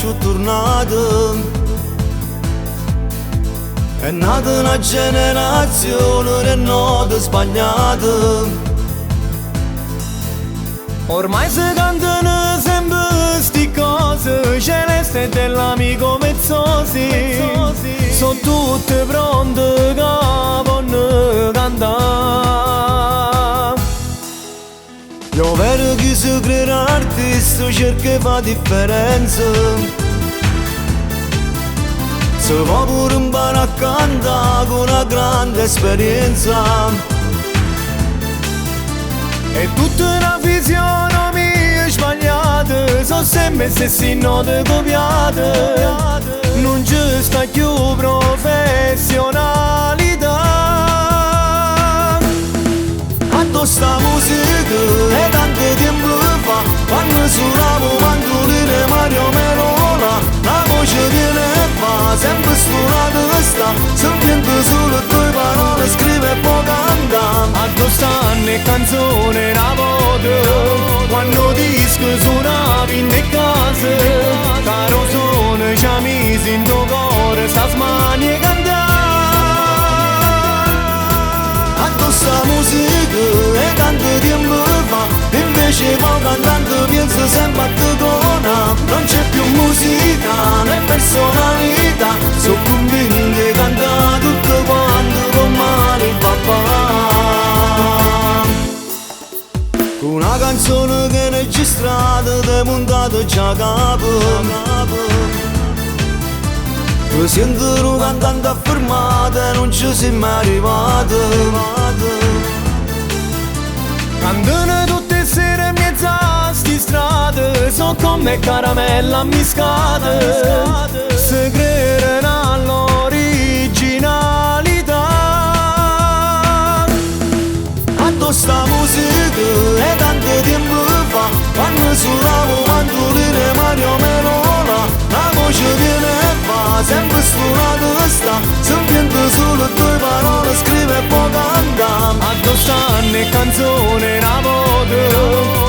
più tornato. È nata una generazione che note sbagliate. Ormai si cantano sempre sti cose, celeste dell'amico Mezzosi. Sono tutte pronte che vogliono cantare. Io vedo chi si crede artista cerca fa differenza. Si può pure imparare a cantare con una grande esperienza. E tutta una fisionomia sbagliata, sono sempre stesse note copiate. Non ci sta più professionalità. Quando sta musica è tanto tempo fa, quando suonavo mandolino Mario Merola, la voce viene e va, sempre suonata sta, sentendo solo due parole, scrive e poi canta. Quando stanno le canzoni la voce, quando disco suonavi in le case, caro suono ci ha messo in tuo cuore, sta smanie cantare. Quando sta musica è tanto tempo fa, invece poi cantando penso sempre a te cona. Non c'è più musica né personalità, sono convinto che canta tutto quanto con mani papà. Una canzone che è registrata, te montata già a capo. Tu senti un cantante affermato e non ci sei mai arrivato. Cantano tutte le sere in mezzo a sti strade, so come caramella miscata. Se credono all'originalità. Quando sta musica è tanto tempo fa, quando suonavo mandolino Mario Merola, la voce viene e va, sempre suonata sta, sentendo solo due parole, scrive e poi canta. Quando stanno le canzoni la voce,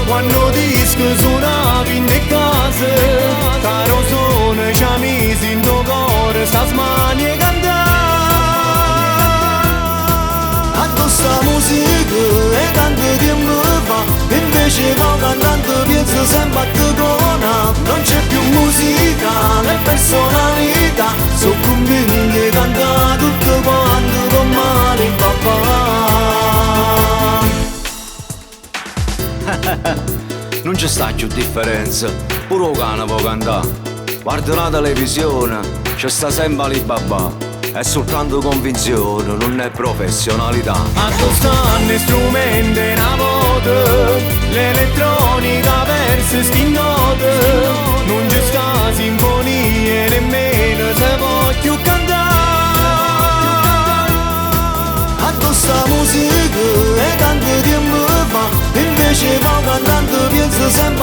quando disco suonavi in le case, caro suono ci ha messo in tuo cuore, sta smanie cantare. Quando sta musica è tanto tempo fa, invece poi cantando penso sempre a te cona. Non c'è più musica né personalità, sono convinto che canta tutto quanto con mani papà. Non ci sta più differenza, pure il cane può cantare. Guarda la televisione, c'è sta sempre Alibaba. È soltanto convinzione, non è professionalità. Stanno gli strumenti una voce, l'elettronica verso sti note. Non c'è sta sinfonia, nemmeno se voglio cantare. Quando sta musica è tanto tempo fa, invece poi cantando penso sempre